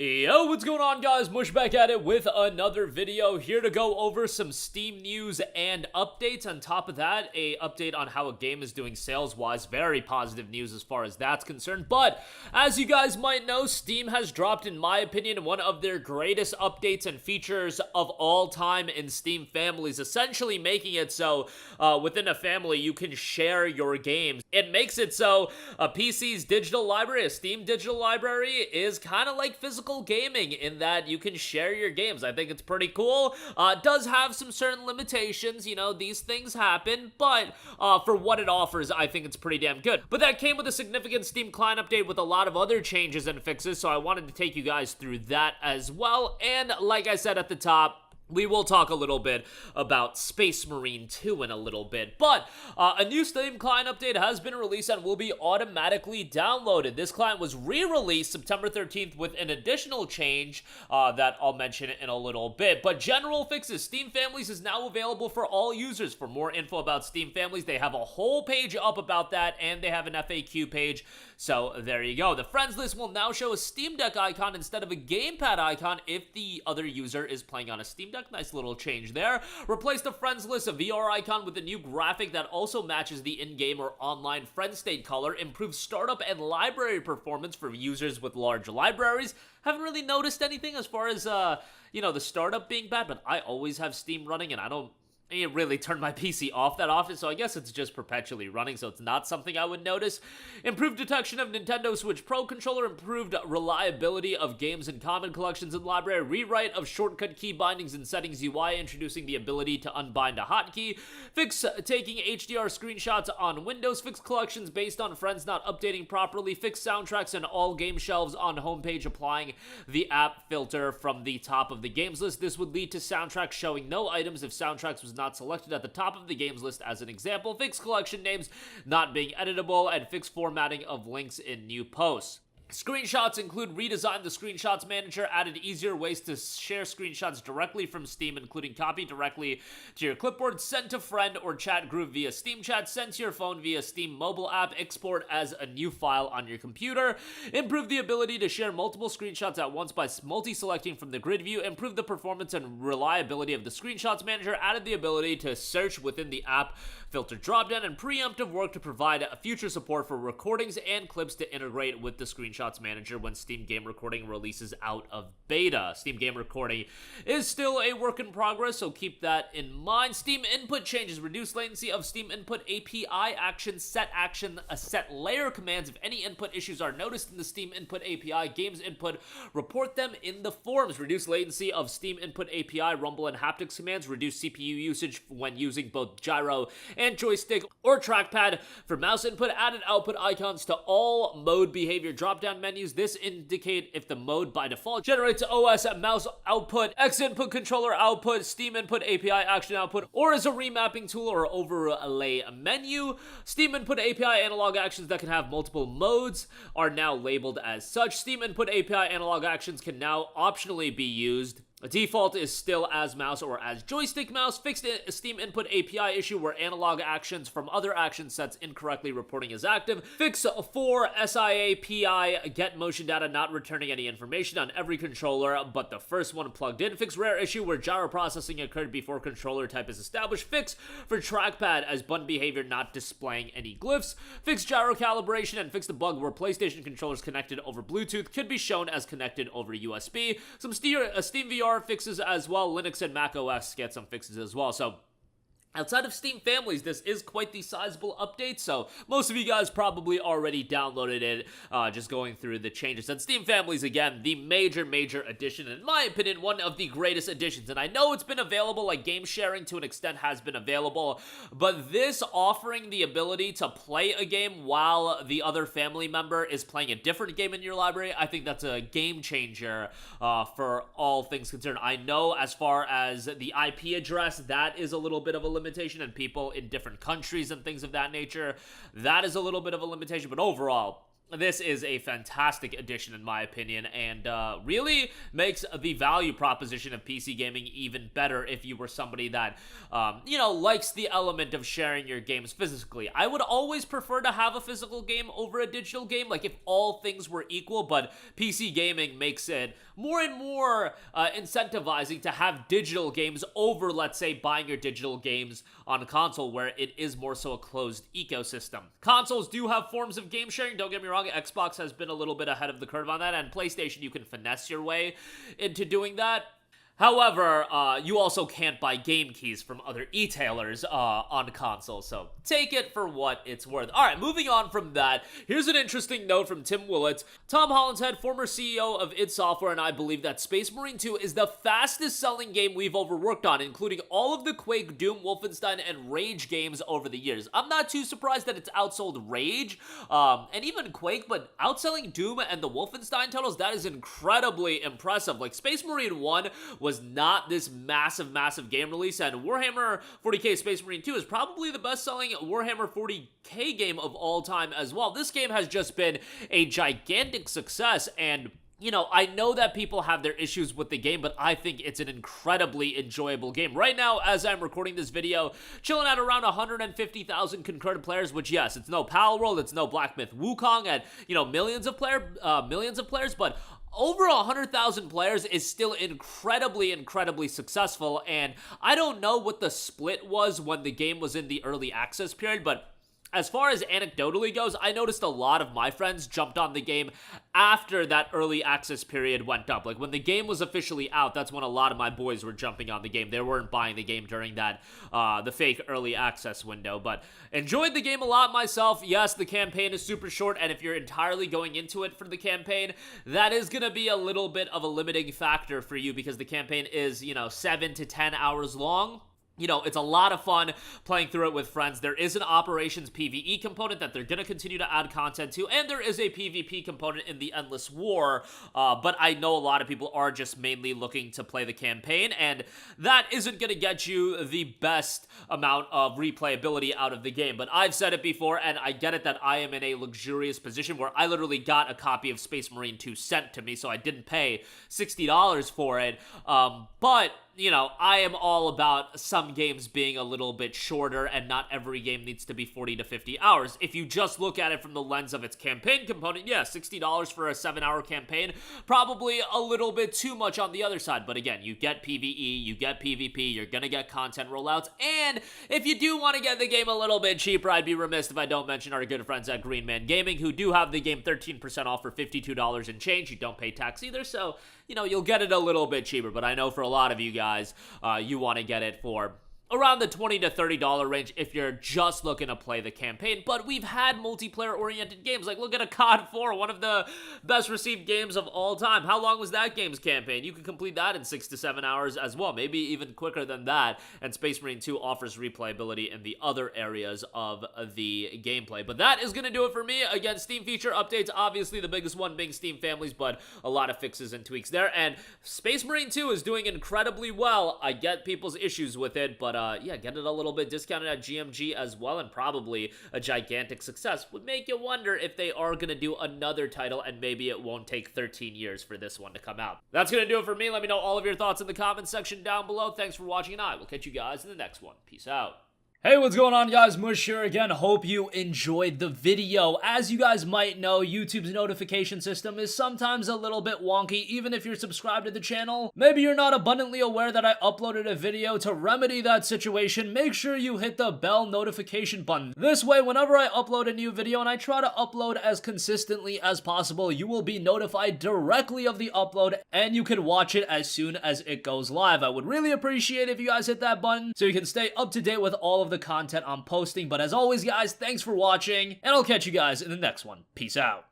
Yo, what's going on, guys? Mush back at it with another video, here to go over some Steam news and updates. On top of that, a update on how a game is doing sales-wise. Very positive news as far as that's concerned. But as you guys might know, Steam has dropped, in my opinion, one of their greatest updates and features of all time in Steam families, essentially making it so within a family you can share your games. It makes it so a PC's digital library, a Steam digital library, is kind of like physical gaming in that you can share your games. I think it's pretty cool. It does have some certain limitations, you know, these things happen, but for what it offers, I think it's pretty damn good. But that came with a significant Steam client update with a lot of other changes and fixes, so I wanted to take you guys through that as well. And like I said at the top, we will talk a little bit about Space Marine 2 in a little bit, but a new Steam client update has been released and will be automatically downloaded. This client was re-released September 13th with an additional change that I'll mention in a little bit. But general fixes: Steam Families is now available for all users. For more info about Steam Families, they have a whole page up about that, and they have an FAQ page, so there you go. The friends list will now show a Steam Deck icon instead of a gamepad icon if the other user is playing on a Steam Deck. Nice little change there. Replace the friends list, a VR icon, with a new graphic that also matches the in-game or online friend state color. Improve startup and library performance for users with large libraries. Haven't really noticed anything as far as, you know, the startup being bad, but I always have Steam running and I don't really turn my PC off that often, so I guess it's just perpetually running, so it's not something I would notice. Improved detection of Nintendo Switch Pro controller, improved reliability of games and common collections in library, rewrite of shortcut key bindings in settings UI, introducing the ability to unbind a hotkey, fix taking HDR screenshots on Windows, fix collections based on friends not updating properly, fix soundtracks and all game shelves on homepage, applying the app filter from the top of the games list. This would lead to soundtracks showing no items if soundtracks was not selected at the top of the games list as an example, fix collection names not being editable, and fix formatting of links in new posts. Screenshots include redesigned the Screenshots Manager, added easier ways to share screenshots directly from Steam, including copy directly to your clipboard, send to friend or chat group via Steam Chat, send to your phone via Steam mobile app, export as a new file on your computer, improve the ability to share multiple screenshots at once by multi-selecting from the grid view, improve the performance and reliability of the Screenshots Manager, added the ability to search within the app filter dropdown, and preemptive work to provide future support for recordings and clips to integrate with the Screenshots Manager when Steam Game Recording releases out of beta. Steam Game Recording is still a work in progress, so keep that in mind. Steam input changes: reduce latency of Steam input API action, set layer commands. If any input issues are noticed in the Steam input API games input, report them in the forums. Reduce latency of Steam input API rumble and haptics commands. Reduce CPU usage when using both gyro and joystick or trackpad. For mouse input, added output icons to all mode behavior drop-down menus. This indicate if the mode by default generates OS mouse output, X input controller output, Steam input API action output, or as a remapping tool or overlay menu. Steam input API analog actions that can have multiple modes are now labeled as such. Steam input API analog actions can now optionally be used. The default is still as mouse or as joystick mouse. Fixed a Steam input API issue where analog actions from other action sets incorrectly reporting as active. Fix for SIA PI get motion data not returning any information on every controller but the first one plugged in. Fix rare issue where gyro processing occurred before controller type is established. Fix for trackpad as button behavior not displaying any glyphs. Fix gyro calibration and fix the bug where PlayStation controllers connected over Bluetooth could be shown as connected over USB. Some Steam VR fixes as well. Linux and Mac OS get some fixes as well. So outside of Steam Families, this is quite the sizable update, so most of you guys probably already downloaded it, just going through the changes. And Steam Families, again, the major addition, in my opinion, one of the greatest additions. And I know it's been available, like game sharing to an extent has been available, but this offering the ability to play a game while the other family member is playing a different game in your library, I think that's a game changer for all things concerned. I know as far as the IP address, that is a little bit of a limitation, and people in different countries and things of that nature, that is a little bit of a limitation, but overall, this is a fantastic addition in my opinion, and really makes the value proposition of PC gaming even better if you were somebody that, likes the element of sharing your games physically. I would always prefer to have a physical game over a digital game, like if all things were equal, but PC gaming makes it more and more incentivizing to have digital games over, let's say, buying your digital games on a console, where it is more so a closed ecosystem. Consoles do have forms of game sharing, don't get me wrong. Xbox has been a little bit ahead of the curve on that, and PlayStation, you can finesse your way into doing that. However, you also can't buy game keys from other e-tailers on console, so take it for what it's worth. Alright, moving on from that, here's an interesting note from Tim Willett. Tom Hollinshead, former CEO of id Software, and I believe that Space Marine 2 is the fastest selling game we've ever worked on, including all of the Quake, Doom, Wolfenstein, and Rage games over the years. I'm not too surprised that it's outsold Rage, and even Quake, but outselling Doom and the Wolfenstein titles, that is incredibly impressive. Like, Space Marine 1 was not this massive game release, and Warhammer 40k Space Marine 2 is probably the best-selling Warhammer 40k game of all time as well. This game has just been a gigantic success, and I know that people have their issues with the game, but I think it's an incredibly enjoyable game. Right now, as I'm recording this video, chilling at around 150,000 concurrent players, which, yes, it's no Pal World, it's no Black Myth Wukong at, millions of players, but over 100,000 players is still incredibly successful, and I don't know what the split was when the game was in the early access period, but as far as anecdotally goes, I noticed a lot of my friends jumped on the game after that early access period went up. Like, when the game was officially out, that's when a lot of my boys were jumping on the game. They weren't buying the game during that, the fake early access window, but enjoyed the game a lot myself. Yes, the campaign is super short, and if you're entirely going into it for the campaign, that is going to be a little bit of a limiting factor for you, because the campaign is, 7 to 10 hours long. It's a lot of fun playing through it with friends. There is an Operations PvE component that they're going to continue to add content to, and there is a PvP component in the Endless War, but I know a lot of people are just mainly looking to play the campaign, and that isn't going to get you the best amount of replayability out of the game. But I've said it before, and I get it that I am in a luxurious position where I literally got a copy of Space Marine 2 sent to me, so I didn't pay $60 for it, but I am all about some games being a little bit shorter, and not every game needs to be 40 to 50 hours. If you just look at it from the lens of its campaign component, yeah, $60 for a 7-hour campaign, probably a little bit too much on the other side. But again, you get PvE, you get PvP, you're gonna get content rollouts, and if you do want to get the game a little bit cheaper, I'd be remiss if I don't mention our good friends at Green Man Gaming, who do have the game 13% off for $52 and change. You don't pay tax either, so you'll get it a little bit cheaper. But I know for a lot of you guys, you want to get it for around the $20 to $30 range if you're just looking to play the campaign. But we've had multiplayer-oriented games. Like, look at a COD 4, one of the best-received games of all time. How long was that game's campaign? You can complete that in 6 to 7 hours as well, maybe even quicker than that. And Space Marine 2 offers replayability in the other areas of the gameplay. But that is going to do it for me. Again, Steam feature updates, obviously the biggest one being Steam Families, but a lot of fixes and tweaks there. And Space Marine 2 is doing incredibly well. I get people's issues with it, but yeah, get it a little bit discounted at GMG as well, and probably a gigantic success. Would make you wonder if they are going to do another title, and maybe it won't take 13 years for this one to come out. That's going to do it for me. Let me know all of your thoughts in the comments section down below. Thanks for watching, and I will catch you guys in the next one. Peace out. Hey, what's going on, guys? Mush here again. Hope you enjoyed the video. As you guys might know, YouTube's notification system is sometimes a little bit wonky, even if you're subscribed to the channel. Maybe you're not abundantly aware that I uploaded a video. To remedy that situation, make sure you hit the bell notification button. This way, whenever I upload a new video, and I try to upload as consistently as possible, you will be notified directly of the upload, and you can watch it as soon as it goes live. I would really appreciate if you guys hit that button so you can stay up to date with all of the content I'm posting. But as always, guys, thanks for watching, and I'll catch you guys in the next one. Peace out.